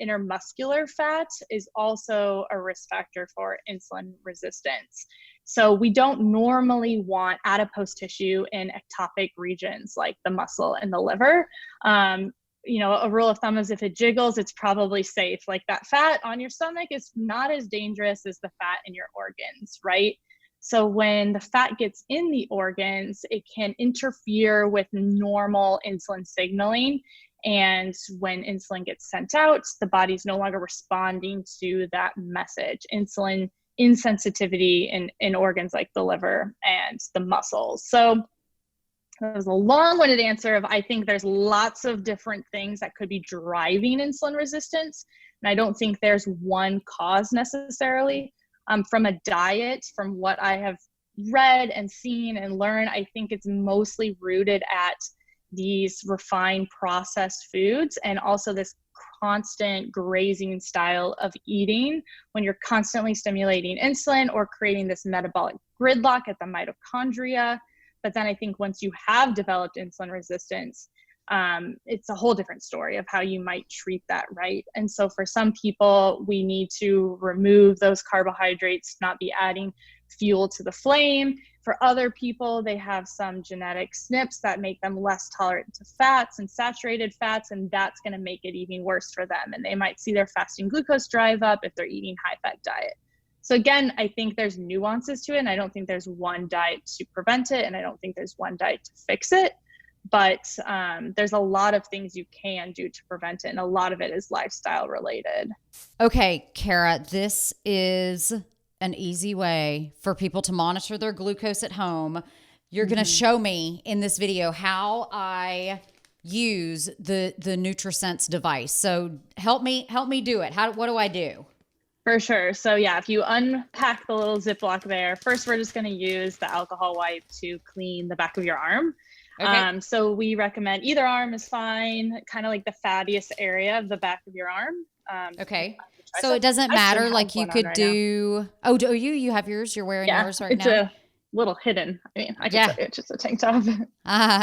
S2: intermuscular fat is also a risk factor for insulin resistance. So we don't normally want adipose tissue in ectopic regions like the muscle and the liver. A rule of thumb is if it jiggles, it's probably safe. Like that fat on your stomach is not as dangerous as the fat in your organs, right? So when the fat gets in the organs, it can interfere with normal insulin signaling. And when insulin gets sent out, the body's no longer responding to that message. Insulin insensitivity in organs like the liver and the muscles. So that was a long-winded answer of, I think there's lots of different things that could be driving insulin resistance. And I don't think there's one cause necessarily. From a diet, from what I have read and seen and learned, I think it's mostly rooted at these refined processed foods and also this constant grazing style of eating when you're constantly stimulating insulin or creating this metabolic gridlock at the mitochondria. But then I think once you have developed insulin resistance, it's a whole different story of how you might treat that, right? And so for some people, we need to remove those carbohydrates, not be adding fuel to the flame. For other people, they have some genetic SNPs that make them less tolerant to fats and saturated fats, and that's going to make it even worse for them. And they might see their fasting glucose drive up if they're eating high-fat diet. So again, I think there's nuances to it, and I don't think there's one diet to prevent it, and I don't think there's one diet to fix it. But there's a lot of things you can do to prevent it, and a lot of it is lifestyle related.
S1: Okay, Kara, this is an easy way for people to monitor their glucose at home. You're going to show me in this video how I use the Nutrisense device. So help me do it. What do I do?
S2: For sure. So yeah, if you unpack the little Ziploc there, first we're just going to use the alcohol wipe to clean the back of your arm. Okay. So we recommend either arm is fine, kind of like the fattiest area of the back of your arm.
S1: Okay. So it doesn't matter, like you could do, do you have yours? You're wearing yours right now?
S2: It's a little hidden. I mean, I can tell you it's just a tank top.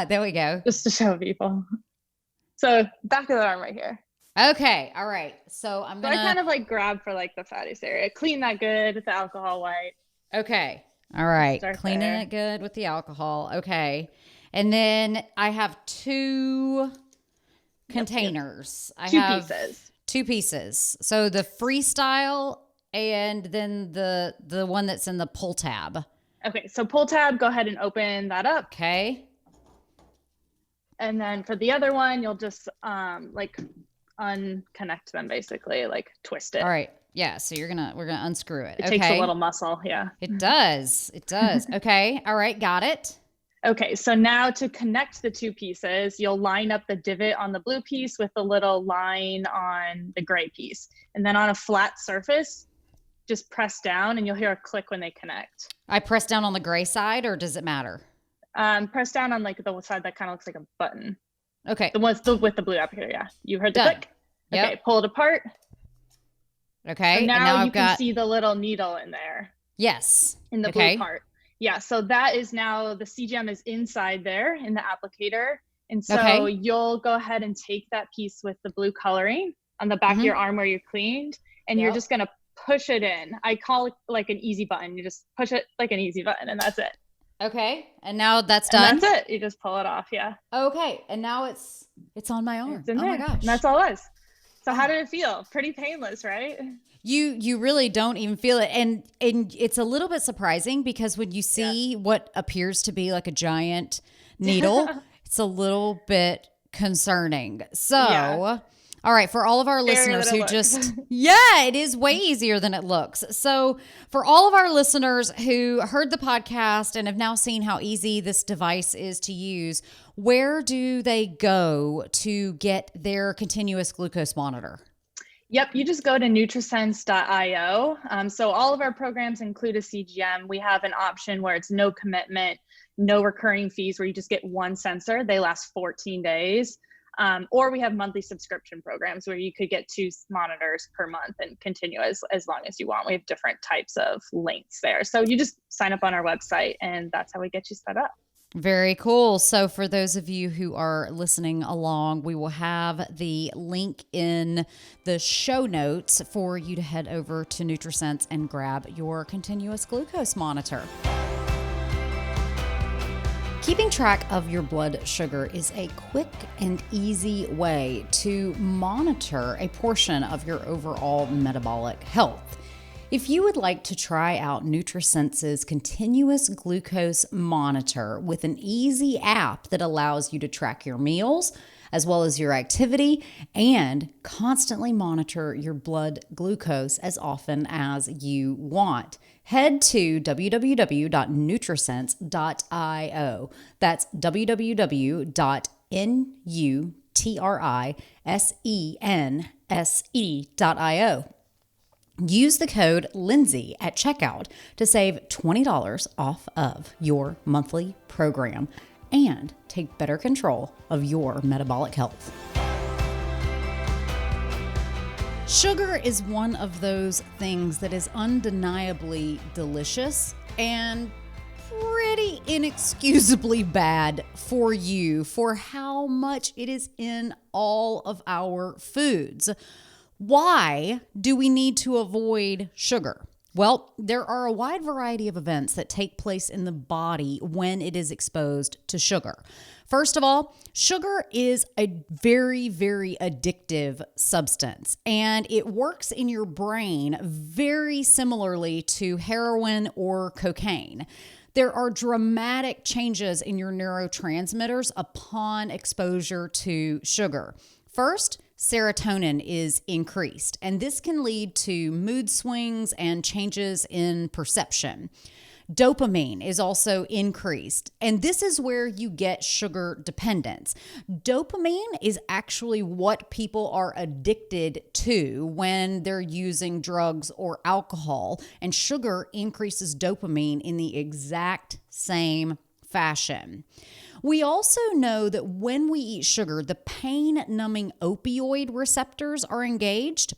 S1: There we go.
S2: Just to show people. So back of the arm right here.
S1: Okay. All right. So I
S2: kind of like grab for like the fattiest area. Clean that good with the alcohol wipe.
S1: Okay. All right. Cleaning it good with the alcohol. Okay. And then I have two containers. Two pieces. So the freestyle and then the one that's in the pull tab.
S2: Okay. So pull tab, go ahead and open that up.
S1: Okay.
S2: And then for the other one, you'll just like unconnect them, basically, like twist it.
S1: All right. Yeah. So we're gonna unscrew it.
S2: It takes a little muscle. Yeah.
S1: It does. It does. Okay. All right. Got it.
S2: Okay, so now to connect the two pieces, you'll line up the divot on the blue piece with the little line on the gray piece. And then on a flat surface, just press down and you'll hear a click when they connect.
S1: I press down on the gray side, or does it matter?
S2: Press down on like the side that kind of looks like a button.
S1: Okay.
S2: The ones with the blue applicator, yeah. You heard the click?
S1: Yep.
S2: Okay, pull it apart.
S1: Okay.
S2: So now you can see the little needle in there.
S1: Yes.
S2: In the blue part. Yeah, so that is now the CGM is inside there in the applicator. And so you'll go ahead and take that piece with the blue coloring on the back of your arm where you cleaned, and you're just going to push it in. I call it like an easy button. You just push it like an easy button, and that's it.
S1: Okay. And now that's done?
S2: And that's it. You just pull it off, yeah.
S1: Okay. And now it's on my arm. Oh my gosh.
S2: And that's all it was. So how did it feel? Pretty painless, right?
S1: You really don't even feel it. And it's a little bit surprising because when you see what appears to be like a giant needle, it's a little bit concerning. So All right, for all of our
S2: Scarier
S1: listeners
S2: than it
S1: who
S2: looks.
S1: just, yeah, it is way easier than it looks. So, for all of our listeners who heard the podcast and have now seen how easy this device is to use, where do they go to get their continuous glucose monitor?
S2: Yep, you just go to nutrisense.io. So all of our programs include a CGM. We have an option where it's no commitment, no recurring fees, where you just get one sensor. They last 14 days. Or we have monthly subscription programs where you could get 2 monitors per month and continue as long as you want. We have different types of links there. So you just sign up on our website and that's how we get you set up.
S1: Very cool. So for those of you who are listening along, we will have the link in the show notes for you to head over to Nutrisense and grab your continuous glucose monitor. Keeping track of your blood sugar is a quick and easy way to monitor a portion of your overall metabolic health. If you would like to try out Nutrisense's continuous glucose monitor with an easy app that allows you to track your meals as well as your activity and constantly monitor your blood glucose as often as you want, head to www.nutrisense.io. That's www.nutrisense.io. Use the code Lindsey at checkout to save $20 off of your monthly program and take better control of your metabolic health. Sugar is one of those things that is undeniably delicious and pretty inexcusably bad for you for how much it is in all of our foods. Why do we need to avoid sugar? Well, there are a wide variety of events that take place in the body when it is exposed to sugar. First of all, sugar is a very, very addictive substance, and it works in your brain very similarly to heroin or cocaine. There are dramatic changes in your neurotransmitters upon exposure to sugar. First, serotonin is increased, and this can lead to mood swings and changes in perception. Dopamine is also increased, and this is where you get sugar dependence. Dopamine is actually what people are addicted to when they're using drugs or alcohol, and sugar increases dopamine in the exact same fashion. We also know that when we eat sugar, the pain-numbing opioid receptors are engaged.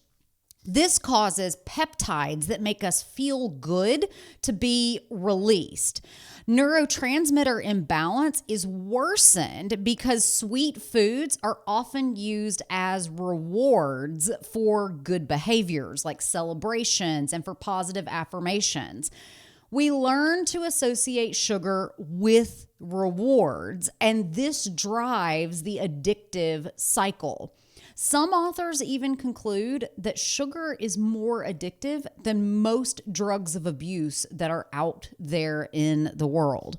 S1: This causes peptides that make us feel good to be released. Neurotransmitter imbalance is worsened because sweet foods are often used as rewards for good behaviors like celebrations and for positive affirmations. We learn to associate sugar with rewards, and this drives the addictive cycle. Some authors even conclude that sugar is more addictive than most drugs of abuse that are out there in the world.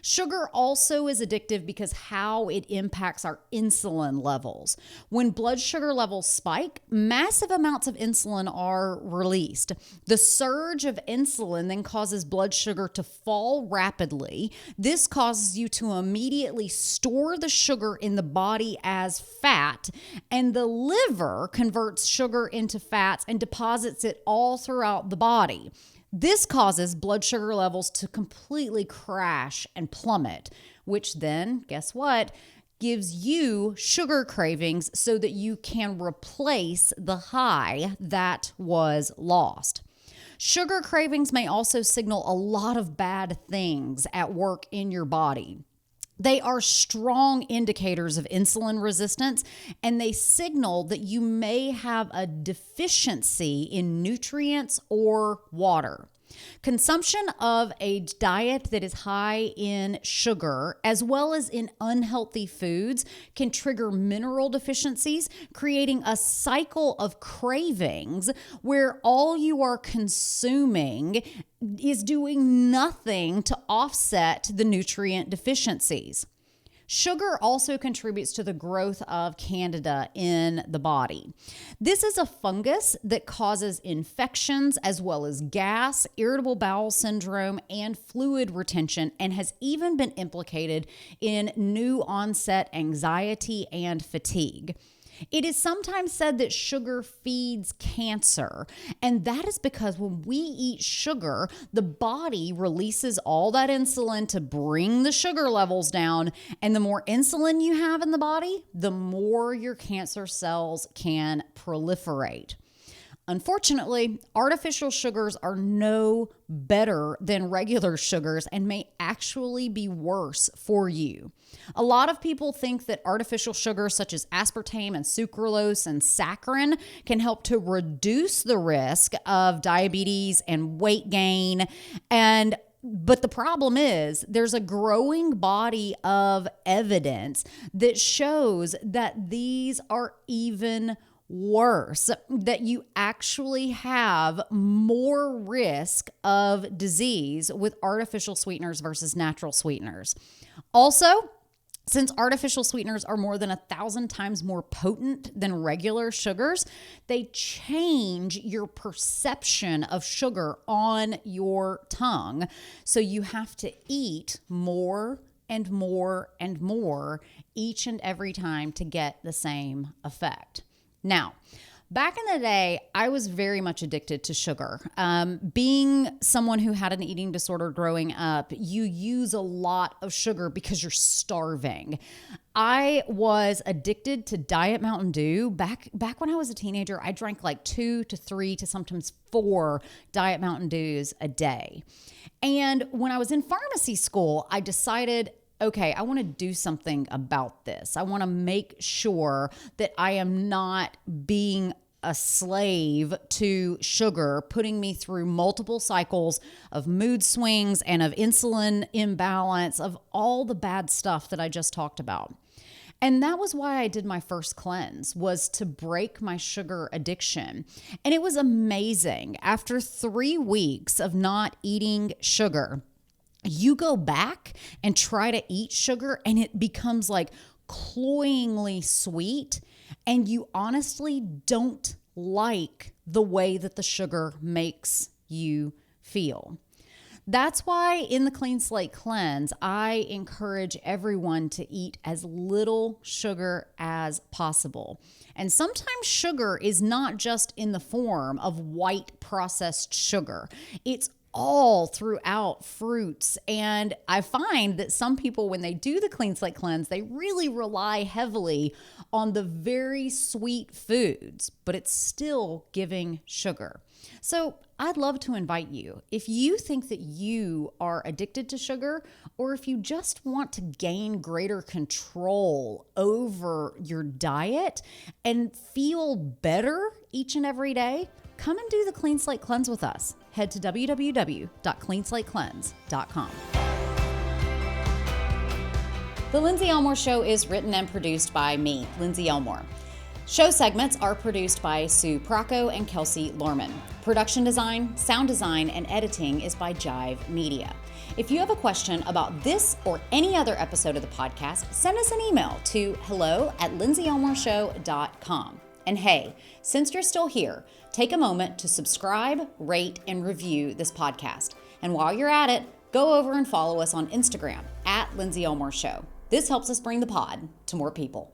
S1: Sugar also is addictive because how it impacts our insulin levels. When blood sugar levels spike, massive amounts of insulin are released. The surge of insulin then causes blood sugar to fall rapidly. This causes you to immediately store the sugar in the body as fat, and the liver converts sugar into fats and deposits it all throughout the body. This causes blood sugar levels to completely crash and plummet, which then, guess what, gives you sugar cravings so that you can replace the high that was lost. Sugar cravings may also signal a lot of bad things at work in your body. They are strong indicators of insulin resistance, and they signal that you may have a deficiency in nutrients or water. Consumption of a diet that is high in sugar, as well as in unhealthy foods, can trigger mineral deficiencies, creating a cycle of cravings where all you are consuming is doing nothing to offset the nutrient deficiencies. Sugar also contributes to the growth of Candida in the body. This is a fungus that causes infections as well as gas, irritable bowel syndrome, and fluid retention, and has even been implicated in new onset anxiety and fatigue. It is sometimes said that sugar feeds cancer, and that is because when we eat sugar, the body releases all that insulin to bring the sugar levels down, and the more insulin you have in the body, the more your cancer cells can proliferate. Unfortunately, artificial sugars are no better than regular sugars and may actually be worse for you. A lot of people think that artificial sugars such as aspartame and sucralose and saccharin can help to reduce the risk of diabetes and weight gain. But the problem is there's a growing body of evidence that shows that these are even worse, that you actually have more risk of disease with artificial sweeteners versus natural sweeteners. Also, since artificial sweeteners are more than 1,000 times more potent than regular sugars, they change your perception of sugar on your tongue. So you have to eat more and more and more each and every time to get the same effect. Now, back in the day, I was very much addicted to sugar. Being someone who had an eating disorder growing up, you use a lot of sugar because you're starving. I was addicted to Diet Mountain Dew. Back when I was a teenager, I drank like 2 to 3 to sometimes 4 Diet Mountain Dews a day. And when I was in pharmacy school, I decided, okay, I want to do something about this. I want to make sure that I am not being a slave to sugar, putting me through multiple cycles of mood swings and of insulin imbalance, of all the bad stuff that I just talked about. And that was why I did my first cleanse, was to break my sugar addiction. And it was amazing. After 3 weeks of not eating sugar, you go back and try to eat sugar and it becomes like cloyingly sweet, and you honestly don't like the way that the sugar makes you feel. That's why in the Clean Slate Cleanse, I encourage everyone to eat as little sugar as possible. And sometimes sugar is not just in the form of white processed sugar. It's all throughout fruits. And I find that some people, when they do the Clean Slate Cleanse, they really rely heavily on the very sweet foods, but it's still giving sugar. So I'd love to invite you, if you think that you are addicted to sugar, or if you just want to gain greater control over your diet and feel better each and every day, come and do the Clean Slate Cleanse with us. Head to www.cleanslatecleanse.com. The Lindsey Elmore Show is written and produced by me, Lindsey Elmore. Show segments are produced by Sue Procco and Kelsey Lorman. Production design, sound design, and editing is by Jive Media. If you have a question about this or any other episode of the podcast, send us an email to hello@lindseyelmoreshow.com. And hey, since you're still here, take a moment to subscribe, rate, and review this podcast. And while you're at it, go over and follow us on Instagram @Lindsey Elmore Show. This helps us bring the pod to more people.